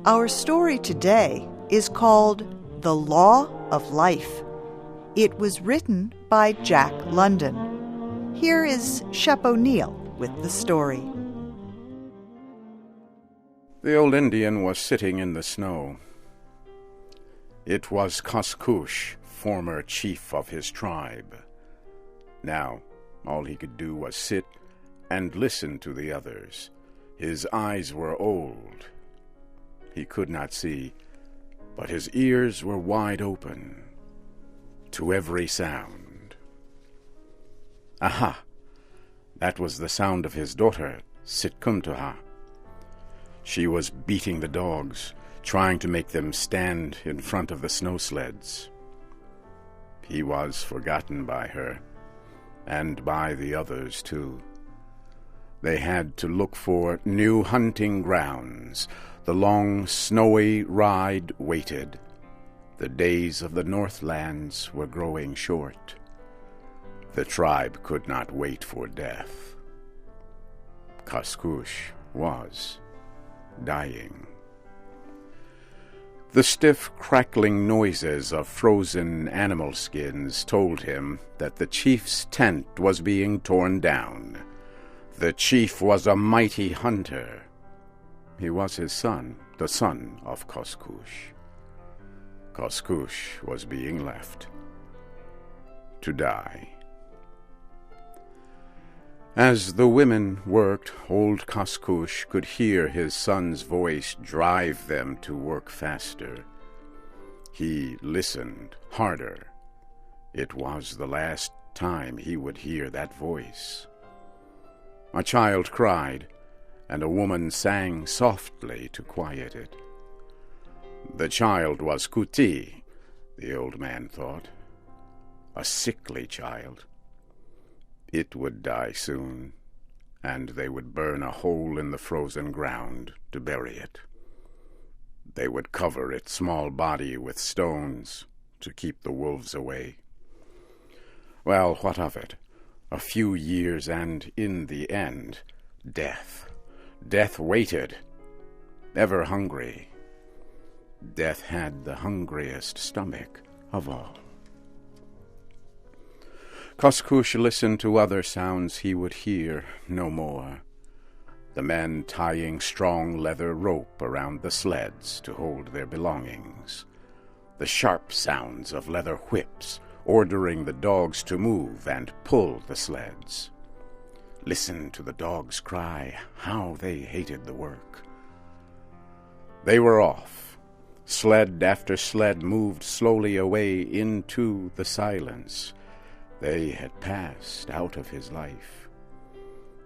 Our story today is called The Law of Life. It was written by Jack London. Here is Shep O'Neal with the story. The old Indian was sitting in the snow. It was Koskoosh, former chief of his tribe. Now, all he could do was sit and listen to the others. His eyes were old. He could not see, but his ears were wide open to every sound. Aha! That was the sound of his daughter, Sitkumtuha. She was beating the dogs, trying to make them stand in front of the snow sleds. He was forgotten by her, and by the others too. They had to look for new hunting grounds. The long, snowy ride waited. The days of the Northlands were growing short. The tribe could not wait for death. Koskoosh was dying. The stiff, crackling noises of frozen animal skins told him that the chief's tent was being torn down. The chief was a mighty hunter. He was his son, the son of Koskoosh. Koskoosh was being left to die. As the women worked, old Koskoosh could hear his son's voice drive them to work faster. He listened harder. It was the last time he would hear that voice. A child cried, and a woman sang softly to quiet it. The child was Kuti, the old man thought. A sickly child. It would die soon, and they would burn a hole in the frozen ground to bury it. They would cover its small body with stones to keep the wolves away. Well, what of it? A few years, and in the end, death. Death waited, ever hungry. Death had the hungriest stomach of all. Koskoosh listened to other sounds he would hear no more. The men tying strong leather rope around the sleds to hold their belongings. The sharp sounds of leather whips ordering the dogs to move and pull the sleds. Listen to the dogs cry, how they hated the work. They were off. Sled after sled moved slowly away into the silence. They had passed out of his life.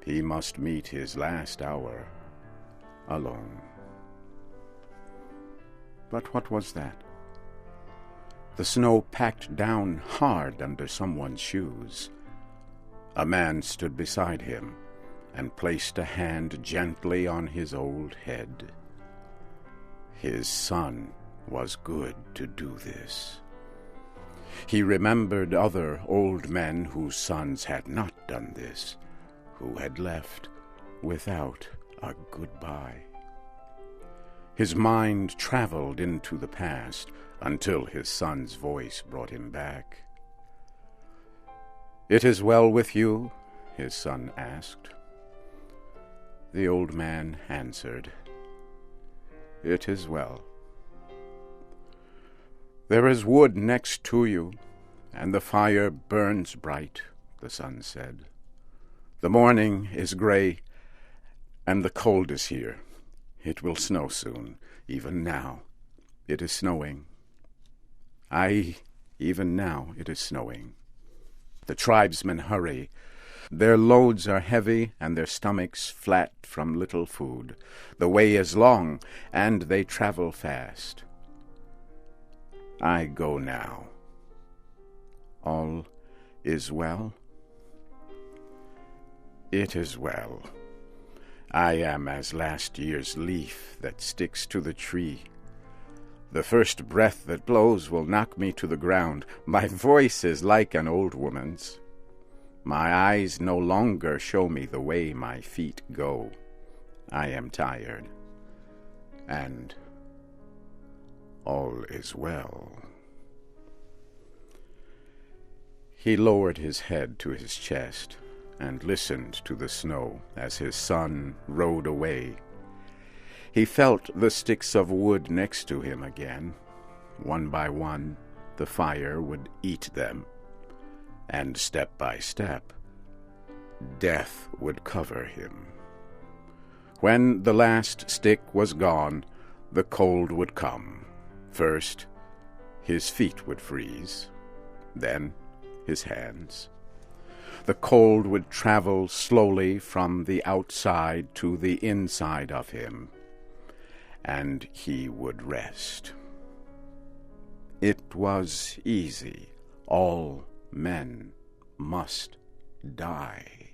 He must meet his last hour alone. But what was that? The snow packed down hard under someone's shoes. A man stood beside him and placed a hand gently on his old head. His son was good to do this. He remembered other old men whose sons had not done this, who had left without a goodbye. His mind traveled into the past until his son's voice brought him back. "It is well with you?" his son asked. The old man answered, "It is well." "There is wood next to you, and the fire burns bright," the son said. "The morning is gray, and the cold is here. It will snow soon. Even now it is snowing. Aye, even now it is snowing. The tribesmen hurry. Their loads are heavy, and their stomachs flat from little food. The way is long, and they travel fast. I go now. All is well?" "It is well. I am as last year's leaf that sticks to the tree. The first breath that blows will knock me to the ground. My voice is like an old woman's. My eyes no longer show me the way my feet go. I am tired, and all is well. He lowered his head to his chest and listened to the snow as his son rode away. He felt the sticks of wood next to him again. One by one, the fire would eat them, and step by step, death would cover him. When the last stick was gone, the cold would come. First, his feet would freeze, then his hands. The cold would travel slowly from the outside to the inside of him, and he would rest. It was easy. All men must die.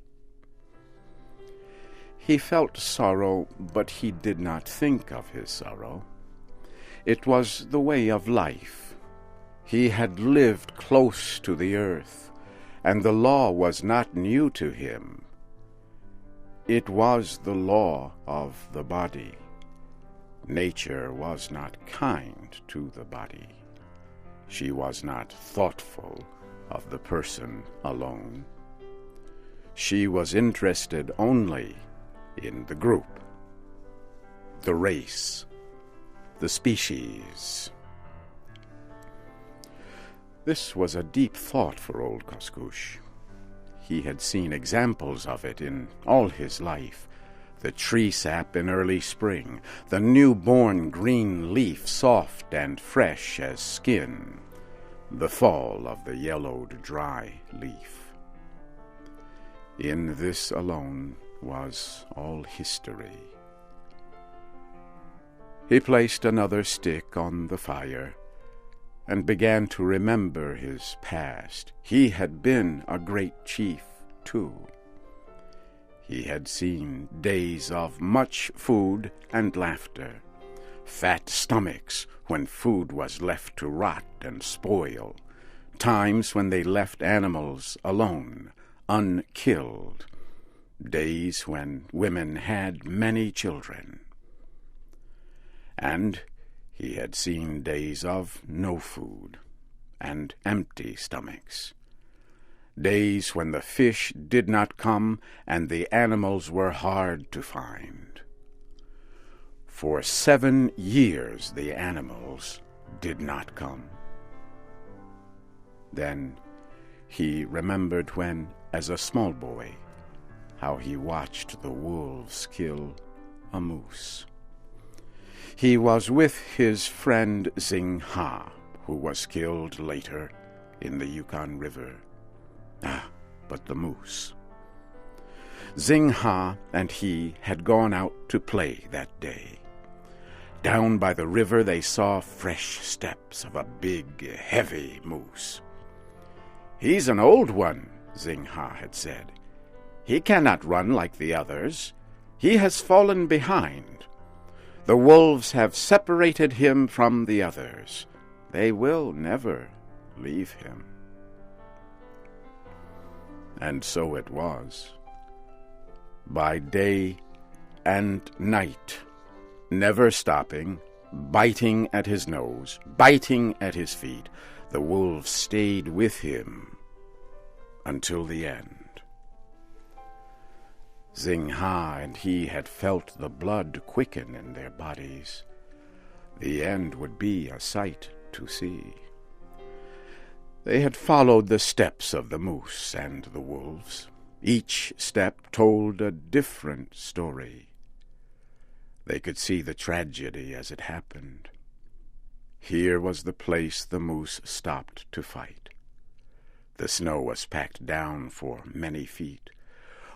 He felt sorrow, but he did not think of his sorrow. It was the way of life. He had lived close to the earth, and the law was not new to him. It was the law of the body. Nature was not kind to the body. She was not thoughtful of the person alone. She was interested only in the group, the race, the species. This was a deep thought for old Koskoosh. He had seen examples of it in all his life. The tree sap in early spring, the newborn green leaf soft and fresh as skin, the fall of the yellowed dry leaf. In this alone was all history. He placed another stick on the fire and began to remember his past. He had been a great chief, too. He had seen days of much food and laughter, fat stomachs when food was left to rot and spoil, times when they left animals alone, unkilled, days when women had many children. And he had seen days of no food and empty stomachs, days when the fish did not come and the animals were hard to find. For 7 years the animals did not come. Then he remembered when, as a small boy, how he watched the wolves kill a moose. He was with his friend Zing Ha, who was killed later in the Yukon River. But the moose. Zing Ha and he had gone out to play that day. Down by the river they saw fresh steps of a big, heavy moose. "He's an old one," Zing Ha had said. "He cannot run like the others. He has fallen behind. The wolves have separated him from the others. They will never leave him." And so it was. By day and night, never stopping, biting at his nose, biting at his feet, the wolves stayed with him until the end. Zing Ha and he had felt the blood quicken in their bodies. The end would be a sight to see. They had followed the steps of the moose and the wolves. Each step told a different story. They could see the tragedy as it happened. Here was the place the moose stopped to fight. The snow was packed down for many feet.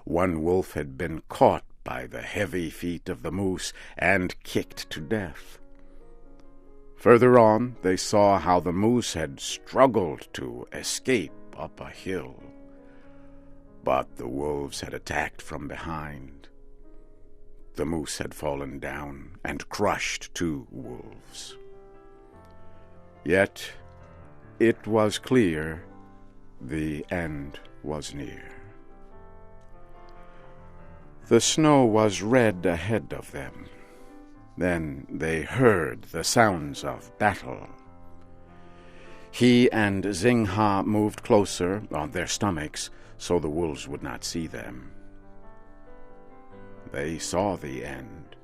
One wolf had been caught by the heavy feet of the moose and kicked to death. Further on, they saw how the moose had struggled to escape up a hill. But the wolves had attacked from behind. The moose had fallen down and crushed 2 wolves. Yet it was clear the end was near. The snow was red ahead of them. Then they heard the sounds of battle. He and Zing-ha moved closer on their stomachs so the wolves would not see them. They saw the end.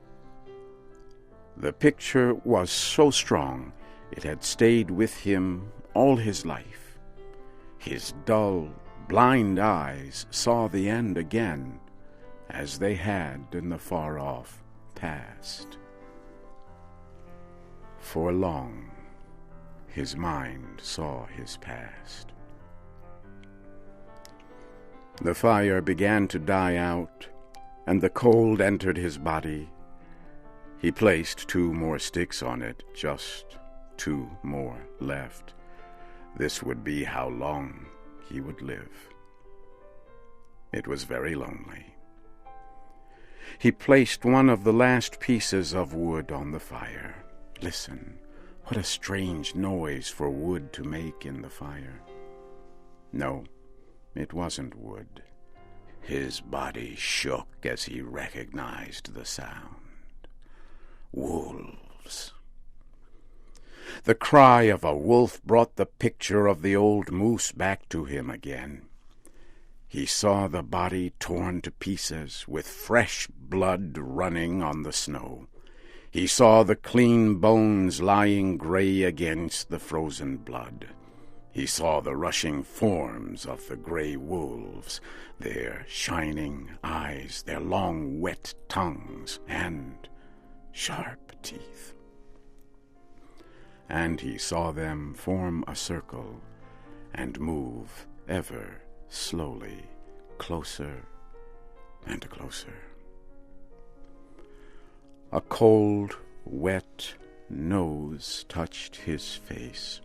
The picture was so strong it had stayed with him all his life. His dull, blind eyes saw the end again, as they had in the far-off past. For long, his mind saw his past. The fire began to die out, and the cold entered his body. He placed 2 more sticks on it, just 2 more left. This would be how long he would live. It was very lonely. He placed one of the last pieces of wood on the fire. Listen, what a strange noise for wood to make in the fire. No, it wasn't wood. His body shook as he recognized the sound. Wolves. The cry of a wolf brought the picture of the old moose back to him again. He saw the body torn to pieces, with fresh blood running on the snow. He saw the clean bones lying gray against the frozen blood. He saw the rushing forms of the gray wolves, their shining eyes, their long wet tongues, and sharp teeth. And he saw them form a circle and move ever slowly, closer and closer. A cold, wet nose touched his face.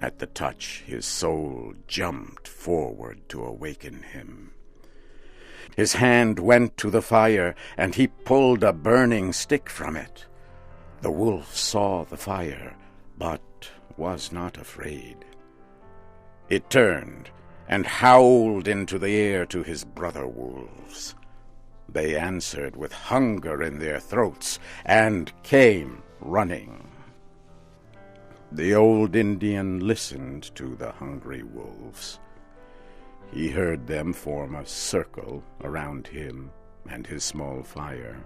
At the touch, his soul jumped forward to awaken him. His hand went to the fire, and he pulled a burning stick from it. The wolf saw the fire, but was not afraid. It turned and howled into the air to his brother wolves. They answered with hunger in their throats and came running. The old Indian listened to the hungry wolves. He heard them form a circle around him and his small fire.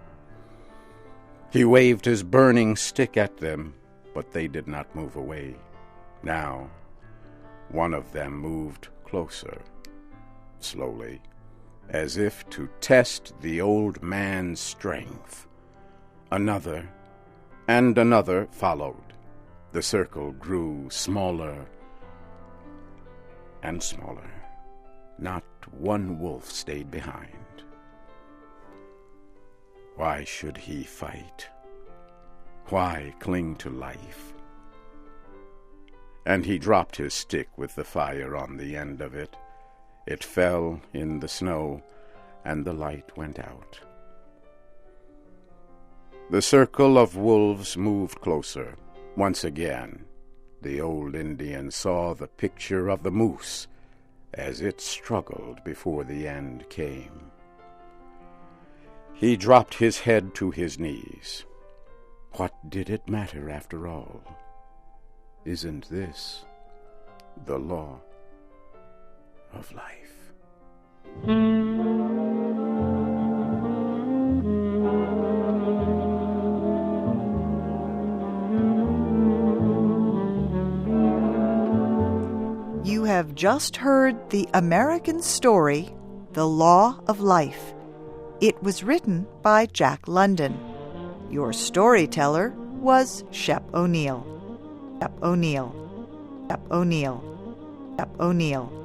He waved his burning stick at them, but they did not move away. Now, one of them moved closer, slowly, as if to test the old man's strength. Another and another followed. The circle grew smaller and smaller. Not one wolf stayed behind. Why should he fight? Why cling to life? And he dropped his stick with the fire on the end of it. It fell in the snow, and the light went out. The circle of wolves moved closer. Once again, the old Indian saw the picture of the moose as it struggled before the end came. He dropped his head to his knees. What did it matter after all? Isn't this the law of life? You have just heard the American story, The Law of Life. It was written by Jack London. Your storyteller was Shep O'Neal. Shep O'Neal. Shep O'Neal. Shep O'Neal.